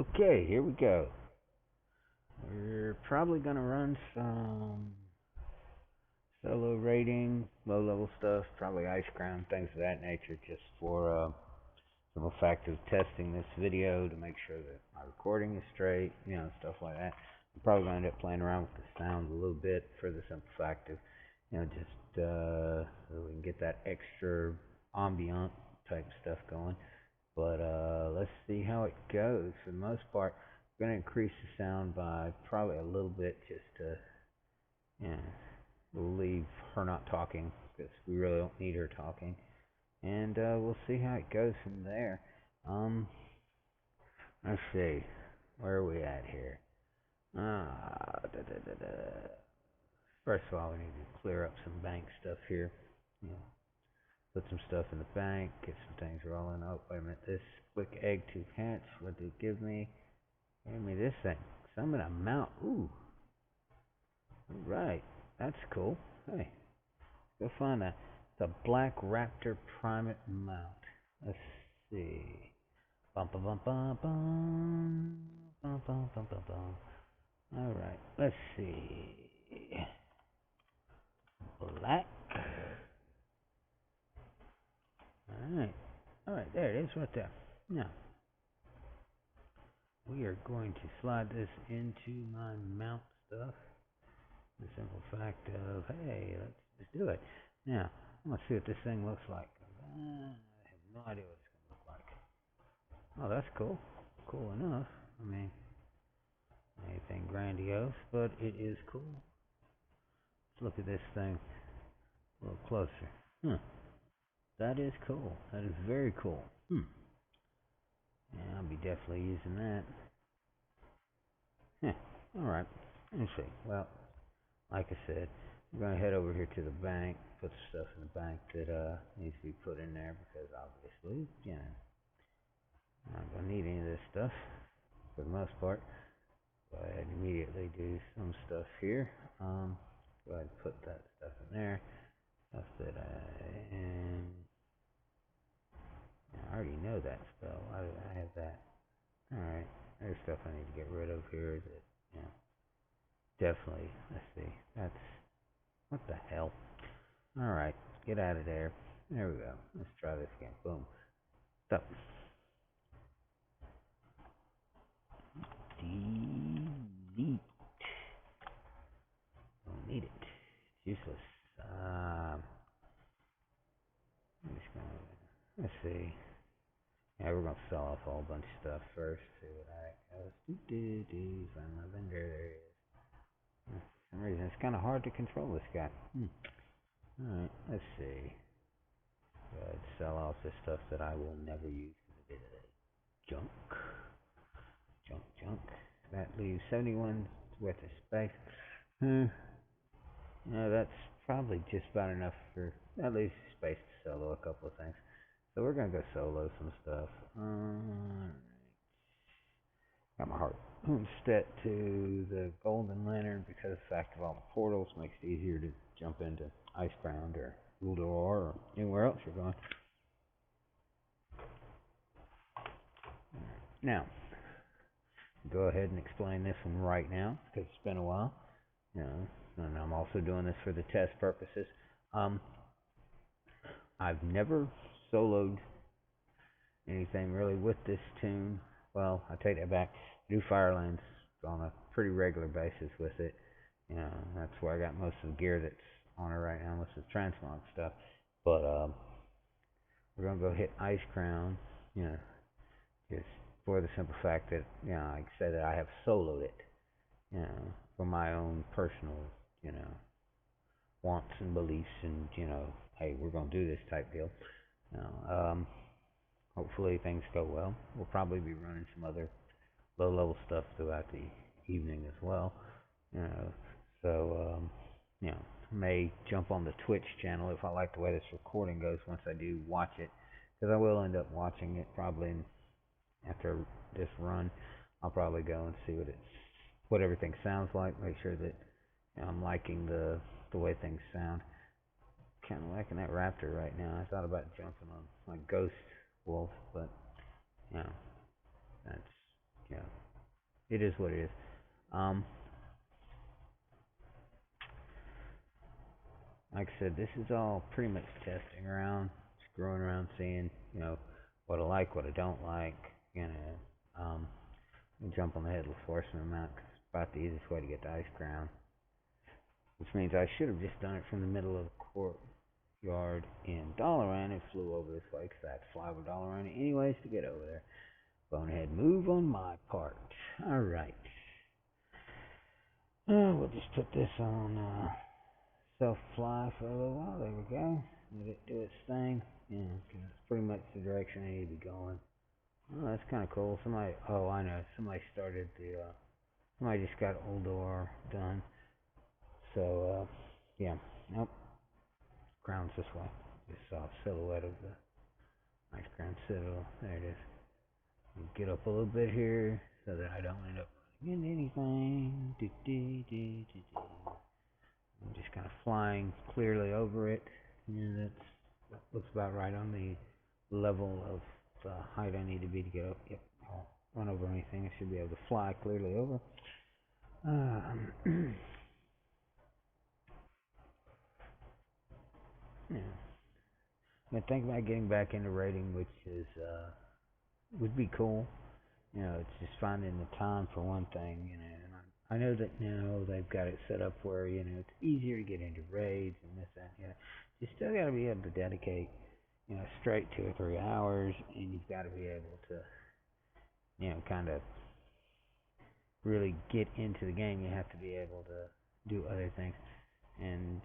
Okay, here we go. We're probably going to run some solo rating, low level stuff, probably ice crown, things of that nature, just for some fact of testing this video to make sure that my recording is straight, stuff like that. I'm probably going to end up playing around with the sound a little bit for the simple fact of, just so we can get that extra ambient type stuff going. But let's see how it goes. For the most part, I'm going to increase the sound by probably a little bit just to, leave her not talking because we really don't need her talking. And we'll see how it goes from there. Let's see. Where are we at here? First of all, we need to clear up some bank stuff here. Put some stuff in the bank, get some things rolling. Oh, wait a minute. This quick egg to hatch. What did it give me? Give me this thing. Summon a mount. Ooh. Alright. That's cool. Hey. Go find that. The Black Raptor Primate Mount. Let's see. Bum bum bum bum bum. Bum bum bum bum bum. Alright. Let's see. Black. Alright, there it is right there. Now, we are going to slide this into my mount stuff. The simple fact of, hey, let's just do it. Now, I'm going to see what this thing looks like. I have no idea what it's going to look like. Oh, that's cool. Cool enough. I mean, anything grandiose, but it is cool. Let's look at this thing a little closer. That is cool. That is very cool. Yeah, I'll be definitely using that. Alright. Let's see. Well, like I said, we're going to head over here to the bank, put some stuff in the bank that needs to be put in there because obviously, I'm not going to need any of this stuff for the most part. Go ahead and immediately do some stuff here. Go ahead and put that stuff in there. Stuff that I already know that spell. Why do I have that? Alright, there's stuff I need to get rid of here that, definitely, let's see, that's, what the hell? Alright, get out of there. There we go. Let's try this again. Boom. Stop. Delete. Don't need it. It's useless. I'm just gonna, let's see. Yeah, we're gonna sell off a whole bunch of stuff first. See what that goes. Find my vendor. There he is. For some reason, it's kind of hard to control this guy. Alright, let's see. Go ahead, sell off this stuff that I will never use because it is junk. Junk. That leaves 71 worth of space. That's probably just about enough for at least space to solo a couple of things. So we're gonna go solo some stuff. Alright. Got my heart set to the Golden Lantern because the fact of all the portals makes it easier to jump into Icebound or Uldor or anywhere else you're going. Now, go ahead and explain this one right now because it's been a while. And I'm also doing this for the test purposes. I've never soloed anything really with this tune. Well, I take that back. I do Firelands on a pretty regular basis with it. That's where I got most of the gear that's on it right now, most of the transmog stuff. But we're gonna go hit Ice Crown, just for the simple fact that like I said, that I have soloed it, for my own personal, wants and beliefs, and hey, we're gonna do this type deal. Hopefully things go well. We'll probably be running some other low-level stuff throughout the evening as well. So may jump on the Twitch channel if I like the way this recording goes once I do watch it, because I will end up watching it probably after this run. I'll probably go and see what everything sounds like. Make sure that I'm liking the way things sound. Kind of liking that raptor right now. I thought about jumping on my ghost wolf, but that's it is what it is. Um, like I said, this is all pretty much testing around, screwing around, seeing, what I like, what I don't like. Um, jump on the headless horseman mount 'cause it's about the easiest way to get to Ice Crown, which means I should have just done it from the middle of the courtyard in Dalaran and flew over this way because I had to fly over Dalaran anyways to get over there. Bonehead move on my part. Alright. We'll just put this on self-fly for a little while. There we go. Let it do its thing. Yeah, because it's pretty much the direction I need to be going. Oh, that's kind of cool. Oh, I know. Somebody just got Uldor done. So, yeah. Nope. Ground's this way. Just saw a silhouette of the Ice Crown Citadel. There it is. Get up a little bit here so that I don't end up running into anything. I'm just kind of flying clearly over it. That looks about right on the level of the height I need to be to get up. Yep, I won't run over anything. I should be able to fly clearly over. Yeah. I think about getting back into raiding, which is would be cool. It's just finding the time for one thing, and I know that now they've got it set up where, it's easier to get into raids and this, that, and you still got to be able to dedicate, straight 2 or 3 hours, and you've got to be able to, kind of really get into the game. You have to be able to do other things, and,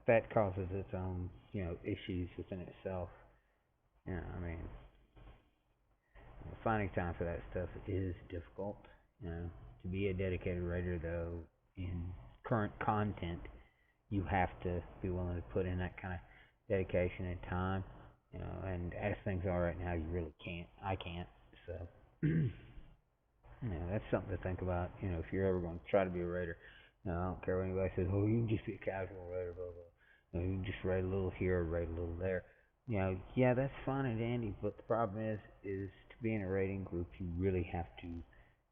that causes its own, issues within itself. I mean, finding time for that stuff is difficult. To be a dedicated raider, though, in current content, you have to be willing to put in that kind of dedication and time. And as things are right now, you really can't. I can't. So, that's something to think about. If you're ever going to try to be a raider, I don't care what anybody says. Oh, you can just be a casual raider, blah blah. You can just raid a little here, raid a little there. Yeah, that's fine and dandy, but the problem is to be in a raiding group, you really have to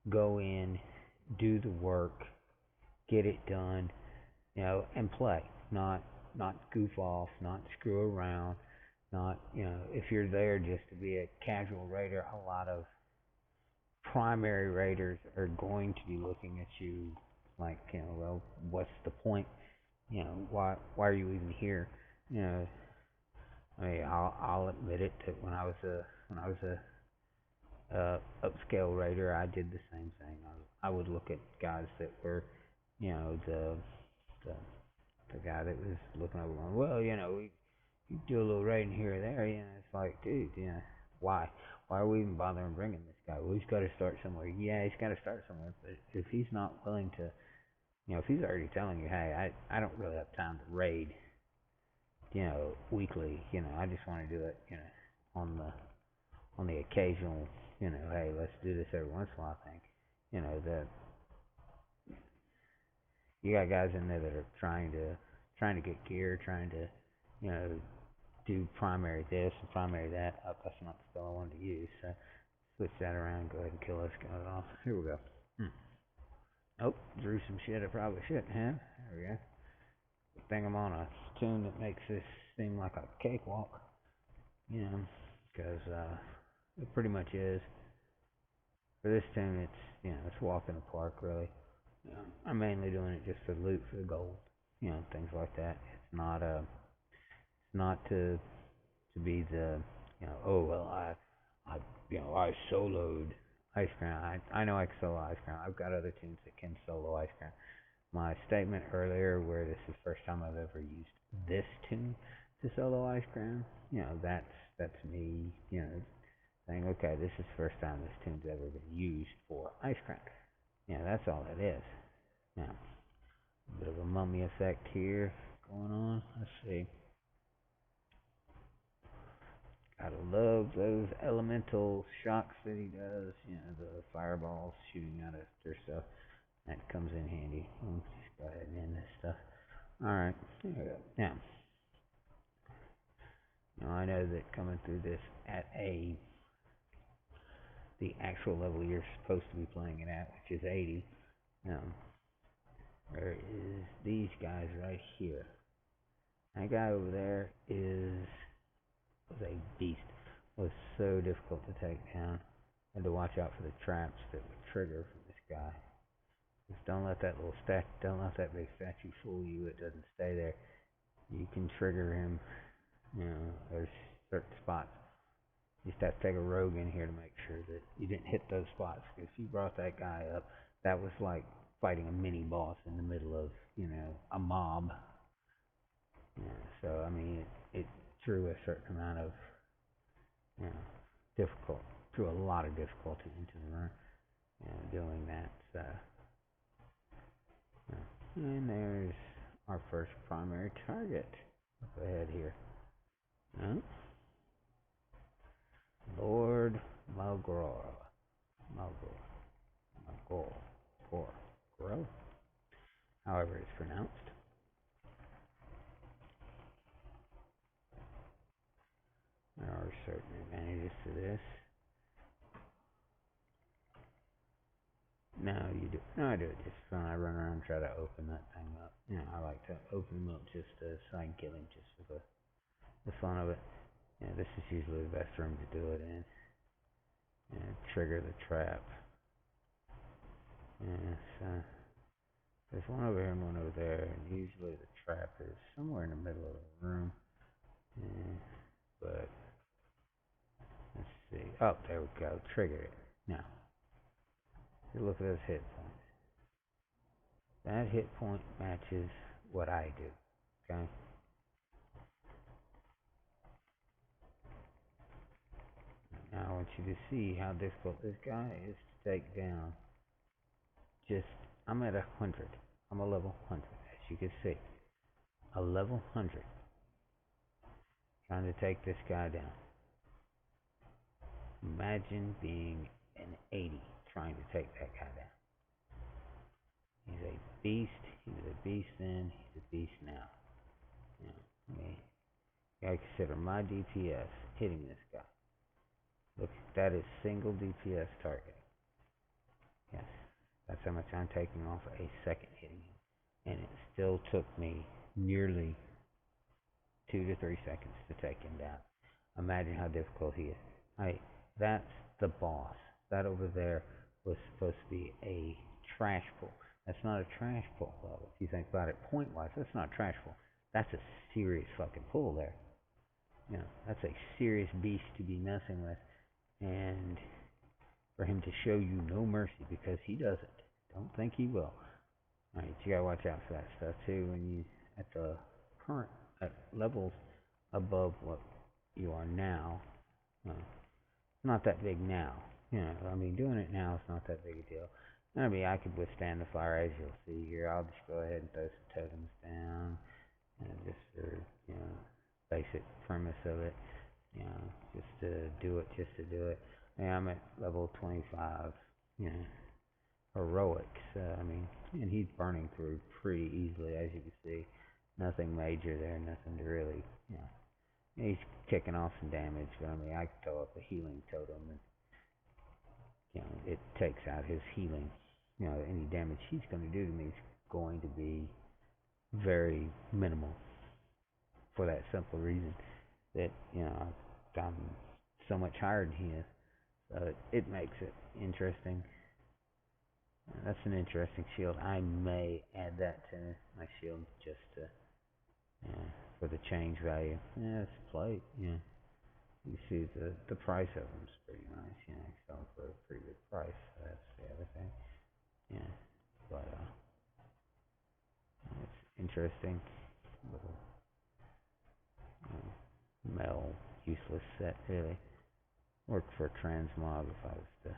go in, do the work, get it done, and play, not goof off, not screw around, not if you're there just to be a casual raider, a lot of primary raiders are going to be looking at you like, well, what's the point? Why are you even here? You know, I mean, I'll admit it that when I was a upscale raider, I did the same thing. I would look at guys that were, the the guy that was looking over going, well, you do a little raiding here or there. It's like, dude, why? Why are we even bothering bringing this guy? Well, he's got to start somewhere. Yeah, he's got to start somewhere. But if he's not willing to, if he's already telling you, hey, I don't really have time to raid, weekly. I just want to do it, on the occasional, hey, let's do this every once in a while thing. That you got guys in there that are trying to get gear, trying to, you know, do primary this and primary that. Oh, that's not the spell I wanted to use. So switch that around. Go ahead and kill this guy off. Here we go. Oh, drew some shit I probably shouldn't have. There we go. Good thing I'm on a tune that makes this seem like a cakewalk. Because it pretty much is. For this tune, it's a walk in the park, really. I'm mainly doing it just for loot, for the gold, things like that. It's not to be the, oh well, I soloed Ice Crown. I know I can solo Ice Crown. I've got other tunes that can solo Ice Crown. My statement earlier, where this is the first time I've ever used this tune to solo Ice Crown, that's me, saying, okay, this is the first time this tune's ever been used for Ice Crown. That's all it is. Now, a bit of a mummy effect here going on. Let's see. Gotta love those elemental shocks that he does. The fireballs shooting out of their stuff. That comes in handy. Let's just go ahead and end this stuff. Alright, there we go. Now, I know that coming through this at a the actual level you're supposed to be playing it at, which is 80. Um, there is these guys right here. That guy over there was a beast. Was so difficult to take down. Had to watch out for the traps that would trigger from this guy. Just don't let that don't let that big statue fool you. It doesn't stay there. You can trigger him. You know, there's certain spots. You just have to take a rogue in here to make sure that you didn't hit those spots. Because if you brought that guy up, that was like fighting a mini boss in the middle of, a mob. Yeah, so I mean, it threw a certain amount of, you know, threw a lot of difficulty into the run, doing that. So, and there's our first primary target up ahead here. Lord Malgor. Malgor. Malgor. Gor. However it's pronounced. There are certain advantages to this. No, I do it just fun. I run around and try to open that thing up. I like to open them up just so I can kill him just for the fun of it. This is usually the best room to do it in. Trigger the trap. So there's one over here and one over there, and usually the trap is somewhere in the middle of the room. But let's see. Oh, there we go. Trigger it. Now, look at those hit points. That hit point matches what I do. Okay. Now I want you to see how difficult this guy is to take down. I'm at 100. I'm a level 100, as you can see. A level 100. Trying to take this guy down. Imagine being an 80 trying to take that guy down. He's a beast. He was a beast then. He's a beast now. I consider my DPS hitting this guy. Look, that is single DPS targeting. Yes, that's how much I'm taking off a second hitting him. And it still took me nearly 2 to 3 seconds to take him down. Imagine how difficult he is. That's the boss. That over there was supposed to be a trash pull. That's not a trash pull, though. If you think about it point-wise, that's not a trash pull. That's a serious fucking pull there. That's a serious beast to be messing with. And for him to show you no mercy, because he doesn't. Don't think he will. Alright, you gotta watch out for that stuff too when you at the current at levels above what you are now. It's not that big now. Doing it now is not that big a deal. I could withstand the fire, as you'll see here. I'll just go ahead and throw some totems down, just for basic premise of it. Just to do it. I'm at level 25. Heroics. And he's burning through pretty easily, as you can see. Nothing major there, nothing to really, he's kicking off some damage, but I can throw up a healing totem and, it takes out his healing. Any damage he's going to do to me is going to be very minimal for that simple reason that, I'm so much higher than he is. So it makes it interesting. That's an interesting shield. I may add that to my shield just to, for the change value. It's plate. You see the price of them is pretty nice. You sell them for a pretty good price. So that's the other thing. But it's interesting. Little metal useless set really. Work for transmog if I was to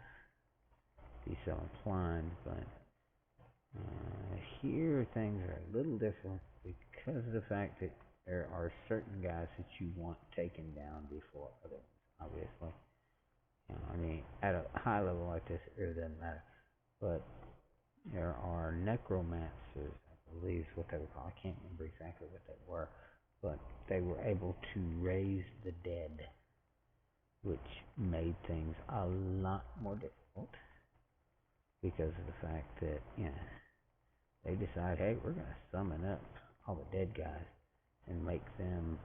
be so inclined, but here things are a little different because of the fact that there are certain guys that you want taken down before other ones, obviously. At a high level like this, it really doesn't matter. But there are necromancers, I believe is what they were called. I can't remember exactly what they were, but they were able to raise the dead. which made things a lot more difficult because of the fact that, they decide, hey, we're going to summon up all the dead guys and make them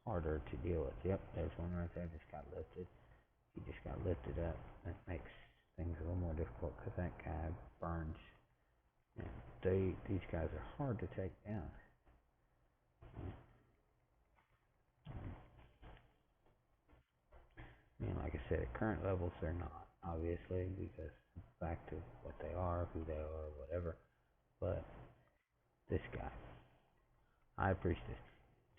harder to deal with. Yep, there's one right there, just got lifted. He just got lifted up. That makes things a little more difficult because that guy burns. And these guys are hard to take down. I mean, like I said, at current levels, they're not, obviously, because back to what they are, who they are, whatever. But this guy, High Priestess,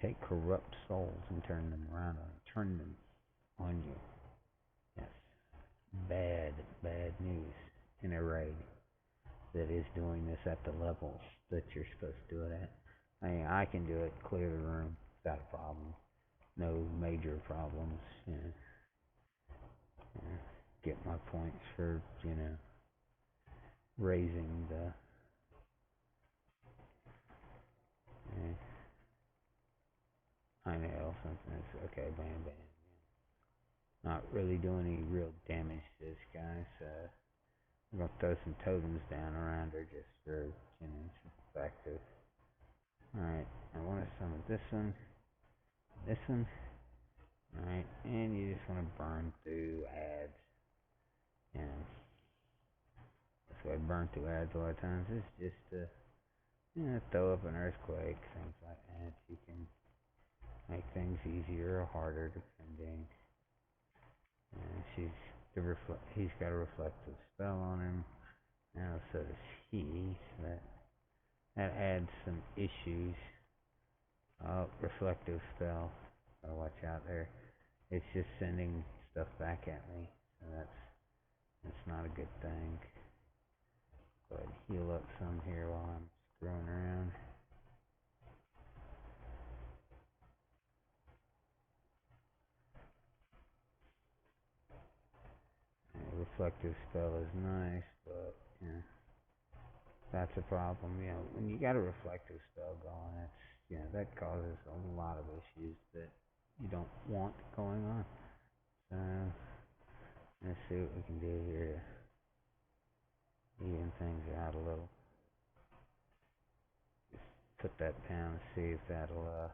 take corrupt souls and turn them around on you, turn them on you. Yes, bad, bad news in a raid that is doing this at the levels that you're supposed to do it at. I mean, I can do it, clear the room without a problem, no major problems. Get my points for raising the. I know something. Is okay, bam, bam. Not really doing any real damage to this guy, so I'm gonna throw some totems down around her just for some effective. Alright, I want to summon this one. Alright, and you just want to burn through ads. That's why I burn through ads a lot of times. It's just to, throw up an earthquake, things like that. You can make things easier or harder depending. And he's got a reflective spell on him. Now so does he. So that adds some issues. Reflective spell. Gotta watch out there. It's just sending stuff back at me. So that's not a good thing. Go ahead and heal up some here while I'm screwing around. Reflective spell is nice, but that's a problem. When you got a reflective spell going, that causes a lot of issues that you don't want going on. So let's see what we can do here to even things out a little. Just put that down and see if that'll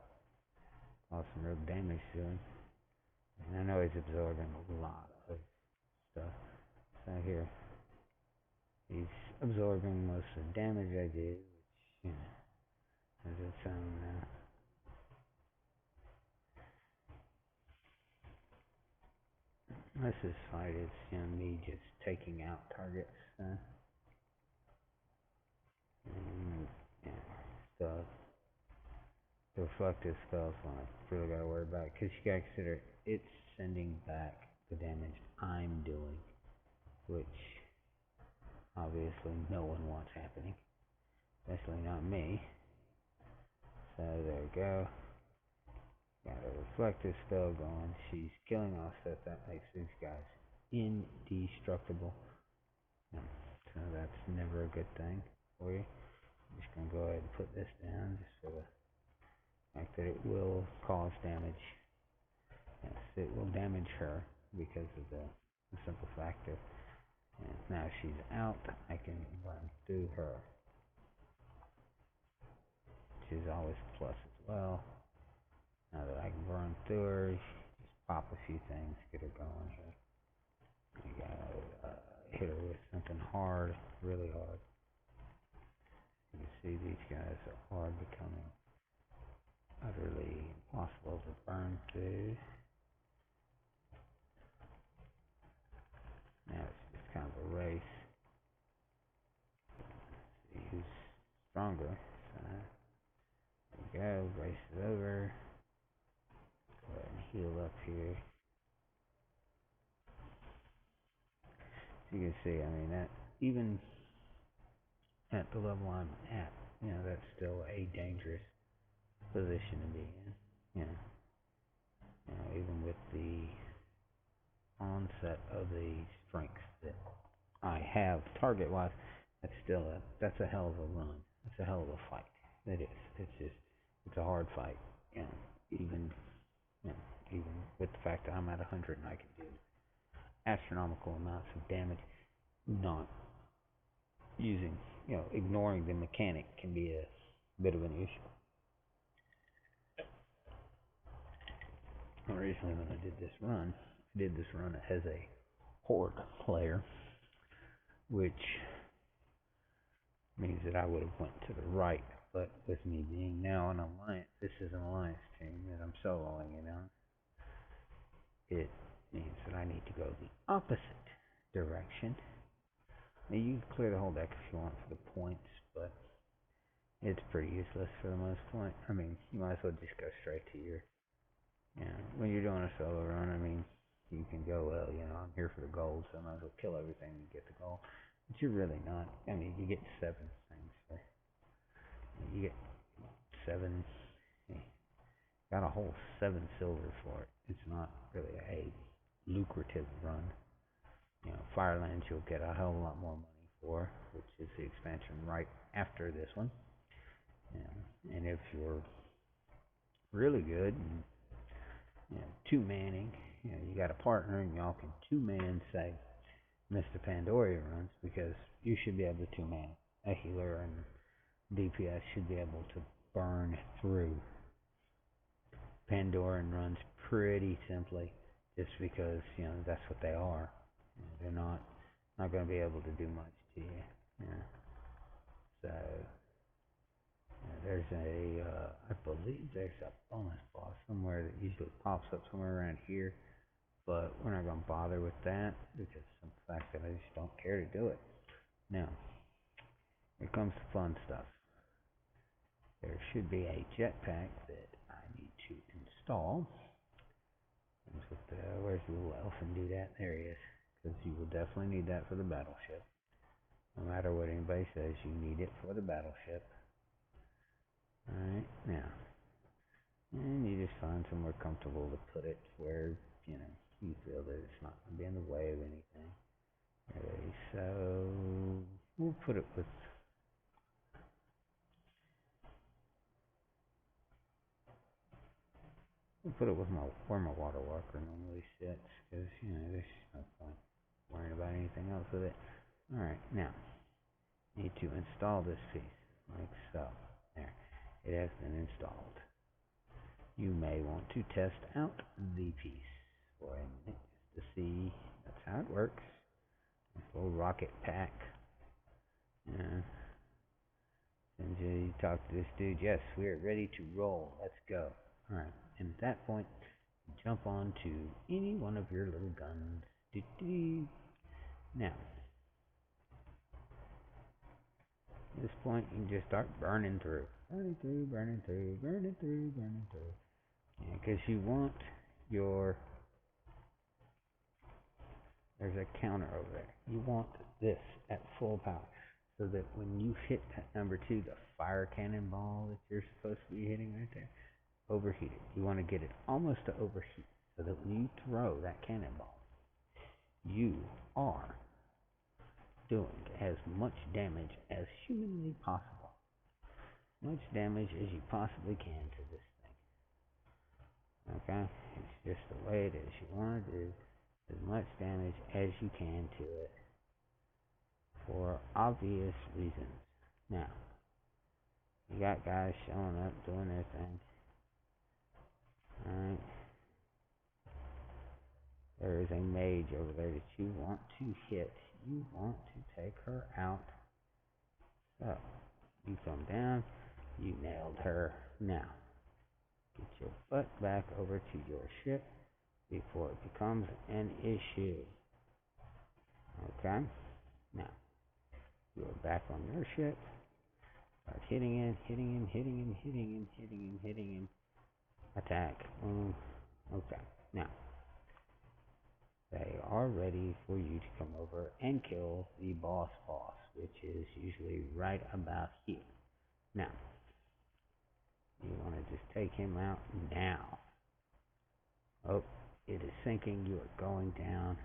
cause some real damage to him. And I know he's absorbing a lot of stuff. So here, he's absorbing most of the damage I did, which has its own. This fight is me just taking out targets. And so the reflective spell's one I really gotta worry about because you gotta consider it's sending back the damage I'm doing, which obviously no one wants happening, especially not me. So there we go. Got a reflective spell going. She's killing off stuff that makes these guys indestructible. So that's never a good thing for you. I'm just gonna go ahead and put this down just for the fact that it will cause damage. Yes, it will damage her because of the simple fact that now she's out, I can run through her, which is always a plus as well. Now that I can run through her, just pop a few things, get her going here. You gotta hit her with something hard, really hard. You can see these guys are becoming utterly impossible to burn through. Now it's kind of a race. See who's stronger. So there we go, race is over. Go ahead and heal up here. You can see, I mean, that even at the level I'm at, that's still a dangerous position to be in. Even with the onset of the strength that I have target-wise, that's a hell of a run. That's a hell of a fight. It is. It's a hard fight. Even even with the fact that I'm at 100 and I can do astronomical amounts of damage. Not using, ignoring the mechanic can be a bit of an issue. Recently, when I did this run as a horde player, which means that I would have went to the right, but with me being now an alliance, this is an alliance team that I'm soloing it on. It means that I need to go the opposite direction. Now you can clear the whole deck if you want for the points, but it's pretty useless for the most part. I mean, you might as well just go straight to your, when you're doing a solo run, I mean, you can go, well, I'm here for the gold, so I might as well kill everything and get the gold. But you're really not. I mean, you get 7 things. So you get 7, got a whole 7 silver for it. It's not really a lucrative run. Firelands you'll get a hell of a lot more money for, which is the expansion right after this one. And if you're really good, and, two-manning, you got a partner and y'all can two-man, say, Mr. Pandoria runs, because you should be able to two-man. A healer and DPS should be able to burn through Pandoran runs pretty simply, just because, that's what they are. They're not going to be able to do much to you. So there's I believe there's a bonus boss somewhere that usually pops up somewhere around here, but we're not going to bother with that because of the fact that I just don't care to do it. Now, here comes the fun stuff. There should be a jetpack that I need to install. Where's the little elf and do that? There he is. Because you will definitely need that for the battleship. No matter what anybody says, you need it for the battleship. Alright, now. And you just find somewhere comfortable to put it where, you feel that it's not going to be in the way of anything. Okay, so we'll put it with... We'll put it with where my water walker normally sits, because, there's no point worrying about anything else with it. Alright, now, need to install this piece, like so. There, it has been installed. You may want to test out the piece for a minute, just to see that's how it works. This little rocket pack. And you talk to this dude, yes, we're ready to roll, let's go. Alright, and at that point, jump on to any one of your little guns. Now, at this point, you can just start burning through. Burning through, burning through, burning through, burning through. Because you want your... There's a counter over there. You want this at full power. So that when you hit that number 2, the fire cannonball that you're supposed to be hitting right there, overheat it. You want to get it almost to overheat. So that when you throw that cannonball, you are doing as much damage as humanly possible. Much damage as you possibly can to this thing. Okay? It's just the way it is. You want to do as much damage as you can to it for obvious reasons. Now, you got guys showing up doing their thing. Alright. There is a mage over there that you want to hit. You want to take her out. So, you come down. You nailed her. Now, get your butt back over to your ship before it becomes an issue. Okay? Now, you are back on your ship. Start hitting him, hitting him, hitting him, hitting him, hitting him, hitting him. Attack. Okay. Now, they are ready for you to come over and kill the boss, which is usually right about here. Now, you want to just take him out now. Oh, it is sinking. You are going down.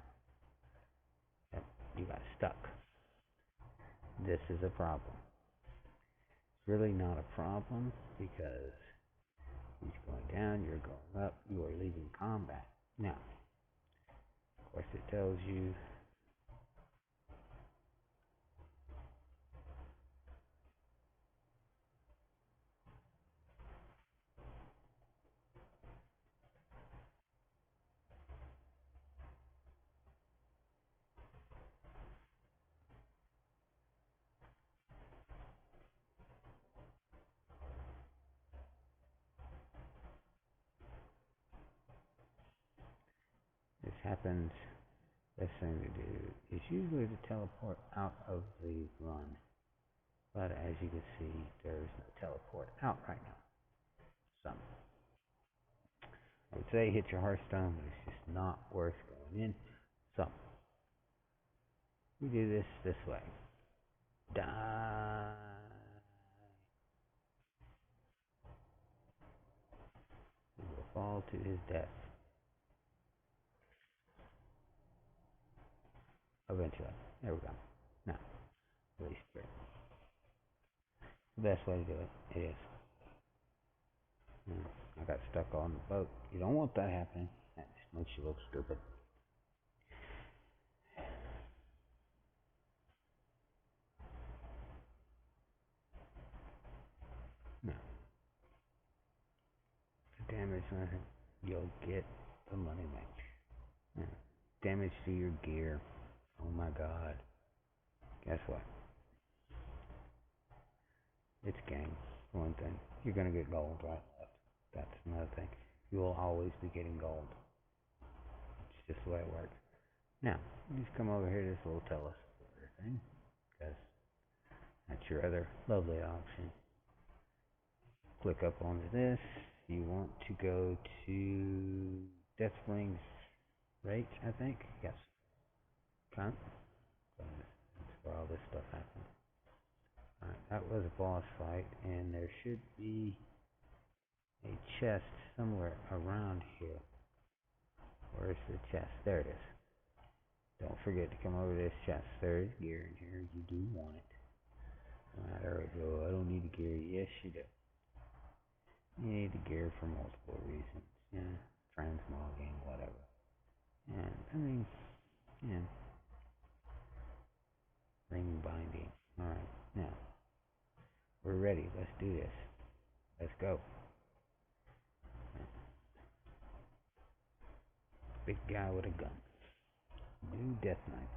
Yep, you got stuck. This is a problem. It's really not a problem because He's going down, you're going up, you are leaving combat. Now, of course it tells you this happens. Best thing to do is usually to teleport out of the run. But as you can see, there is no teleport out right now. So, I would say hit your Hearthstone, but it's just not worth going in. So, we do this way. Die. He will fall to his death. Eventually. There we go. Now, release spirit. The best way to do it is. I got stuck on the boat. You don't want that happening. That just makes you look stupid. Now, the damage on it, you'll get the money back. Now, damage to your gear. Oh my god. Guess what? It's game. One thing. You're gonna get gold right left. That's another thing. You will always be getting gold. It's just the way it works. Now, you just come over here to this little telescope thing. Because that's your other lovely option. Click up onto this. You want to go to Deathwing's Rage, I think. Yes. Count. That's where all this stuff happens. Alright, that was a boss fight, and there should be a chest somewhere around here. Where's the chest? There it is. Don't forget to come over to this chest. There is gear in here. You do want it. There we go. I don't need the gear. Yes, you do. You need the gear for multiple reasons. Yeah, transmogging, whatever. And, I mean, yeah. Ring binding. Alright, now. We're ready. Let's do this. Let's go. Big guy with a gun. New Death Knight.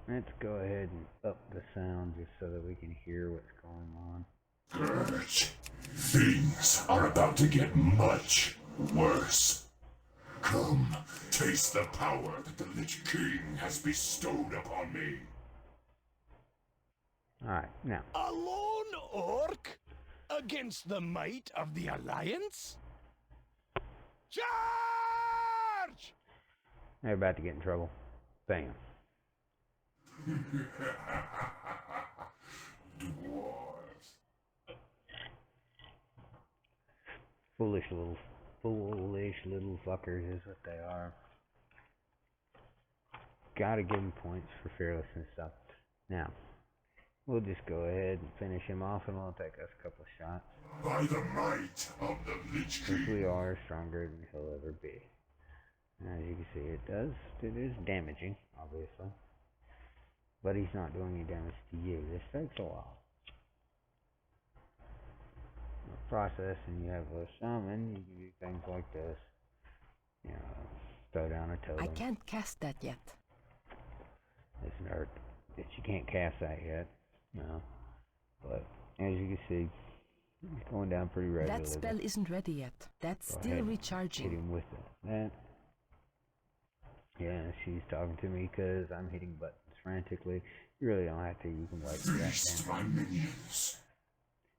Let's go ahead and up the sound just so that we can hear what's going on. Gurge, things are about to get much worse. Come, taste the power that the Lich King has bestowed upon me. Alright, now. A lone orc? Against the might of the Alliance? Charge! They're about to get in trouble. Bam. Dwarves. Foolish little fuckers is what they are. Gotta give them points for fearlessness stuff. Now, we'll just go ahead and finish him off, and it'll take us a couple shots. By the might of the Lich King. Since we are stronger than he'll ever be. As you can see, it is damaging, obviously. But he's not doing any damage to you. This takes a while. Process, and you have a summon, you can do things like this. You know, throw down a totem. I can't cast that yet. This nerd. But you can't cast that yet. No. But as you can see, he's going down pretty regularly. That spell isn't ready yet. That's Go still ahead, recharging. hit him with that. Yeah, she's talking to me because I'm hitting buttons frantically. You really don't have to. You can wait for that. Feast my minions.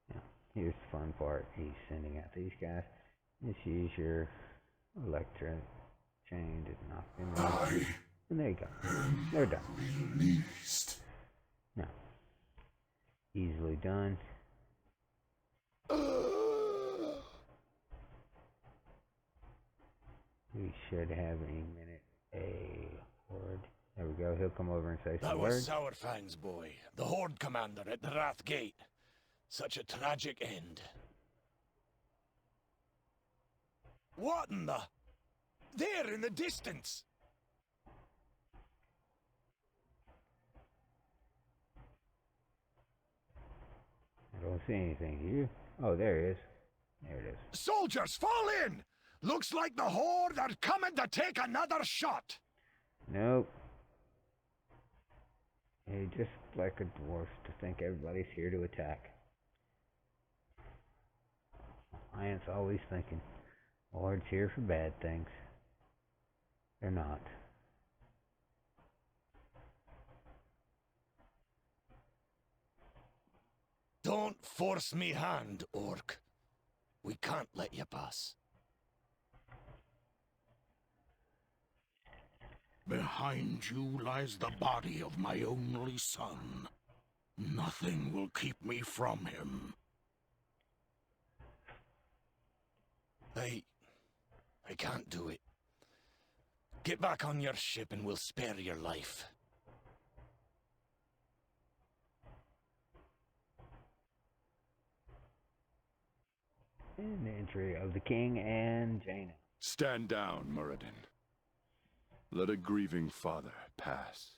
Yeah. Here's the fun part. He's sending out these guys. Just use your electric chain to knock them out. And there you go. They're done. Released. Now, easily done. We should have any minute a horde There we go. He'll come over and say That some was words. Sourfang's boy, the Horde commander at the Wrath Gate. Such a tragic end. What in the... There in the distance! I don't see anything. Do you? Oh, there he is. There it is. Soldiers, fall in! Looks like the Horde are coming to take another shot! Nope. He just like a dwarf to think everybody's here to attack. Lion's always thinking, Lord's here for bad things. They're not. Don't force me hand, Orc. We can't let you pass. Behind you lies the body of my only son. Nothing will keep me from him. I can't do it. Get back on your ship and we'll spare your life. And the entry of the king and Jaina. Stand down, Muradin. Let a grieving father pass.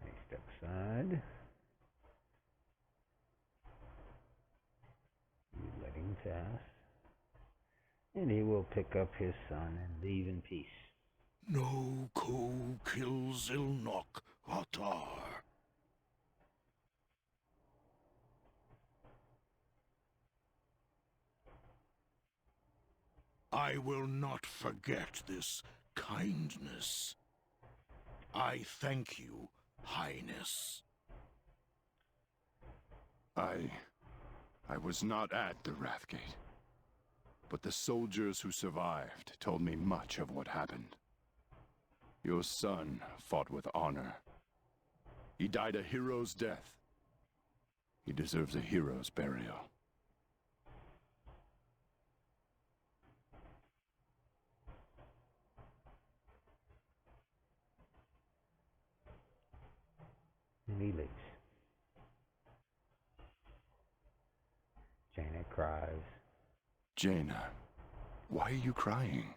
He step aside. You let him pass. And he will pick up his son and leave in peace. No Ko kills Ilnok Hatar. I will not forget this kindness. I thank you, Highness. I was not at the Wrathgate, but the soldiers who survived told me much of what happened. Your son fought with honor. He died a hero's death. He deserves a hero's burial. And he leaves. Jaina cries. Jaina, why are you crying?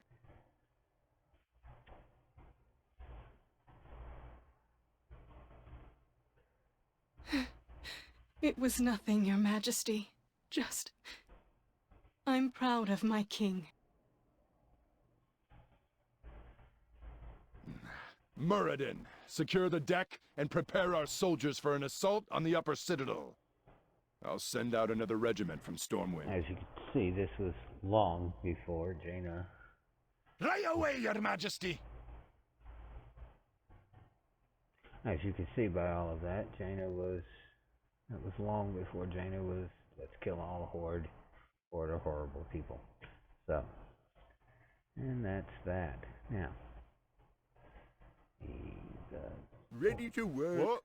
It was nothing, Your Majesty. Just... I'm proud of my king. Muradin, secure the deck and prepare our soldiers for an assault on the upper citadel. I'll send out another regiment from Stormwind. As you can see, this was long before Jaina. Right away, Your Majesty! As you can see by all of that, Jaina was... It was long before Jaina was, let's kill all the Horde. Horde are horrible people. So, and that's that. Now, he's, Ready to work. What?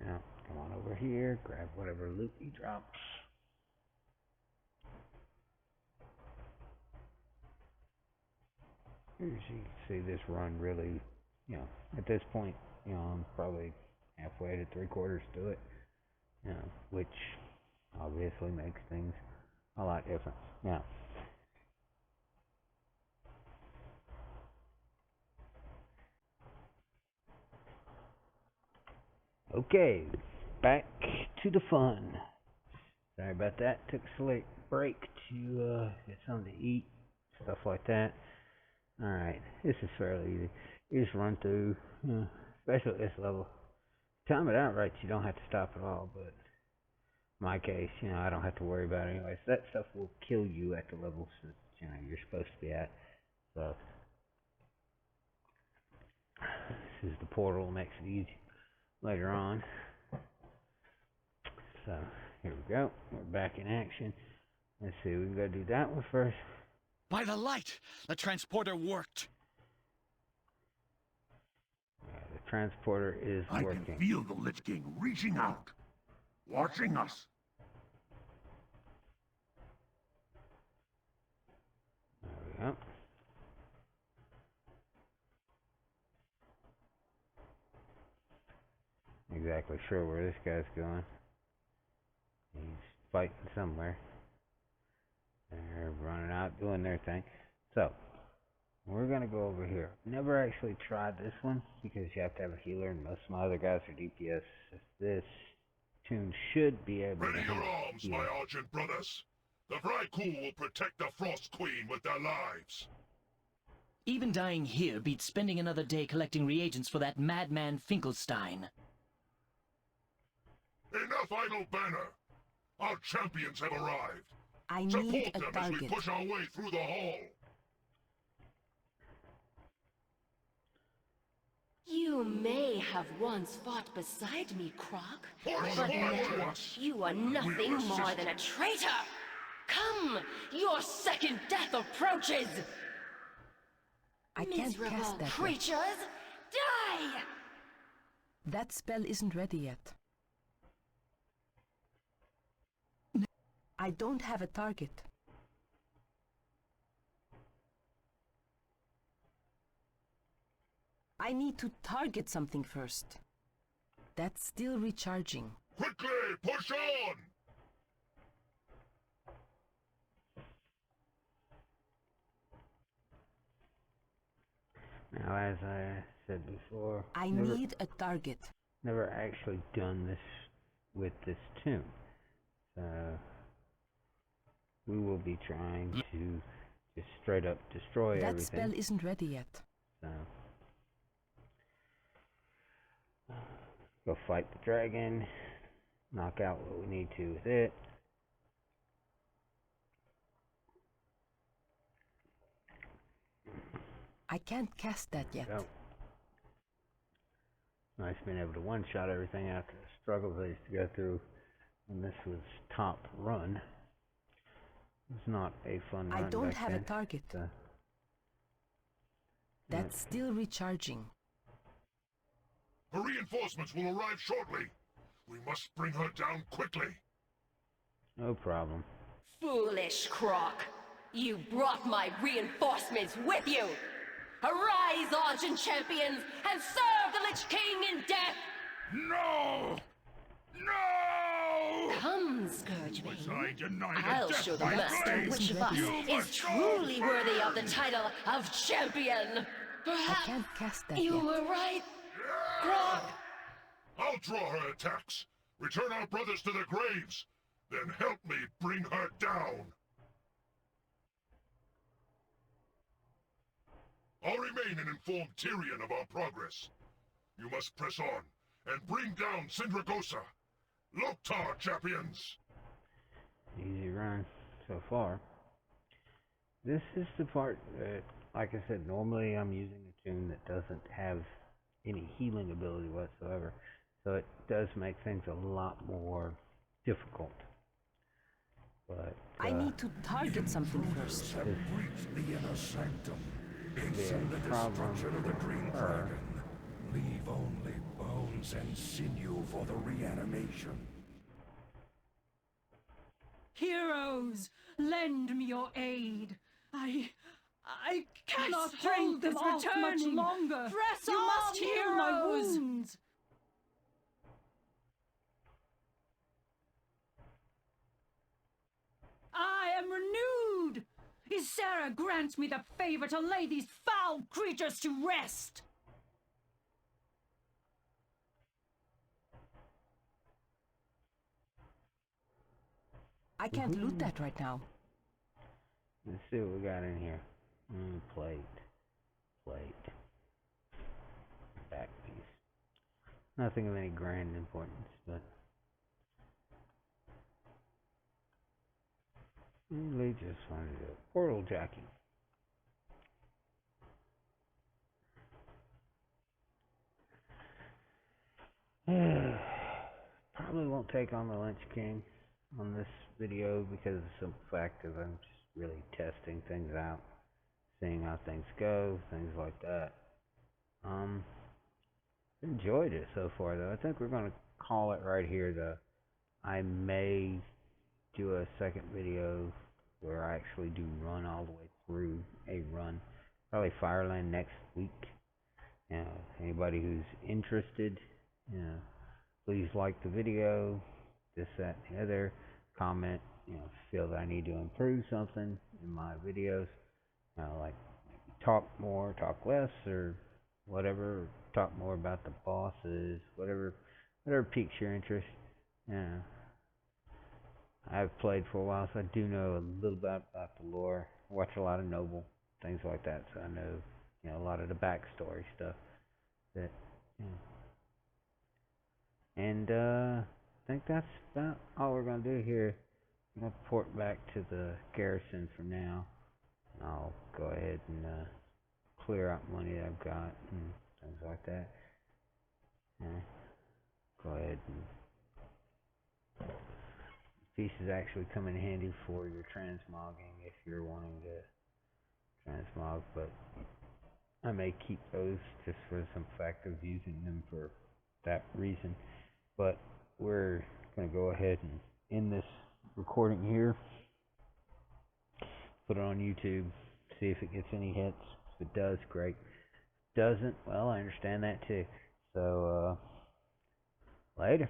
now, come on over here, grab whatever loot he drops. As you can see, this run really, at this point, I'm probably halfway to 3/4 to it, which obviously makes things a lot different. Now, okay, back to the fun. Sorry about that. Took a slight break to get something to eat, stuff like that. Alright, this is fairly easy. You just run through, especially at this level. Time it out right, you don't have to stop at all, but in my case, I don't have to worry about it anyways. That stuff will kill you at the levels that, you're supposed to be at. So, this is the portal, makes it easy later on. So, here we go. We're back in action. Let's see, we've got to do that one first. By the light, the transporter worked. The transporter is working. I can feel the Lich King reaching out, watching us. There we go. exactly sure where this guy's going. He's fighting somewhere. They're running out doing their thing. So, we're going to go over here. Never actually tried this one because you have to have a healer, and most of my other guys are DPS. This tune should be able Ready to your handle arms, my Argent brothers. The Vrykul will protect the Frost Queen with their lives. Even dying here beats spending another day collecting reagents for that madman Finkelstein. Enough idle banner. Our champions have arrived. I need Support a them as we target. push our way through the hall. You may have once fought beside me, Croc, Push but forward to now us. you are nothing We will more assist. than a traitor! Come! Your second death approaches! I can't Miserable cast that yet. creatures! Die! That spell isn't ready yet. I don't have a target. I need to target something first. That's still recharging. Quickly, push on! Now, as I said before, I need a target. never actually done this with this tune. So, we will be trying to just straight up destroy That everything. spell isn't ready yet. So, go fight the dragon, knock out what we need to with it. I can't cast that yet. So, nice being able to one-shot everything after the struggles I used to go through when this was top run. It was not a fun run I don't back have a then. target. So, That's still recharging. Her reinforcements will arrive shortly. We must bring her down quickly. no problem. Foolish Croc! You brought my reinforcements with you! Arise, Argent champions, and serve the Lich King in death! No! No! Come, Scourgebane. Was I denied a I'll death show the by master blade? which of us You is must go! truly worthy of the title of champion. I Perhaps can't cast that you yet. were right, Croc. I'll draw her attacks. Return our brothers to their graves. Then help me bring her down. I'll remain and inform Tyrion of our progress. You must press on and bring down Sindragosa. Loktar, champions! Easy run so far. This is the part that, like I said, normally I'm using a tune that doesn't have any healing ability whatsoever. So it does make things a lot more difficult. But I need to target something first. Have breached the inner sanctum. It's the in the problem destruction of the Green with her Dragon. Leave only bones and sinew for the reanimation. Heroes, lend me your aid. I cannot My hold strength this is off return much longer. Press You on, must heal my heroes. wounds. I am renewed. Ysera grants me the favor to lay these foul creatures to rest. I can't loot that right now. let's see what we got in here. Plate. Back piece. Nothing of any grand importance, but they just wanted to do a portal jacking. Probably won't take on the Lynch King on this video because of the simple fact of I'm just really testing things out, seeing how things go, things like that. Enjoyed it so far though. I think we're gonna call it right here though. I may do a second video where I actually do run all the way through a run. Probably Fireland next week. You know, anybody who's interested, you know, please like the video, this, that, and the other. Comment, if you feel that I need to improve something in my videos, like talk more, talk less, or whatever. Talk more about the bosses, whatever piques your interest. I've played for a while, so I do know a little bit about the lore. I watch a lot of Noble, things like that, so I know, a lot of the backstory stuff. That, and I think that's about all we're gonna do here. I'm gonna port back to the garrison for now. I'll go ahead and clear out money that I've got and things like that. Go ahead and pieces actually come in handy for your transmogging if you're wanting to transmog, but I may keep those just for some fact of using them for that reason. But we're gonna go ahead and end this recording here. Put it on YouTube, see if it gets any hits. If it does, great. Doesn't, well, I understand that too. So, later.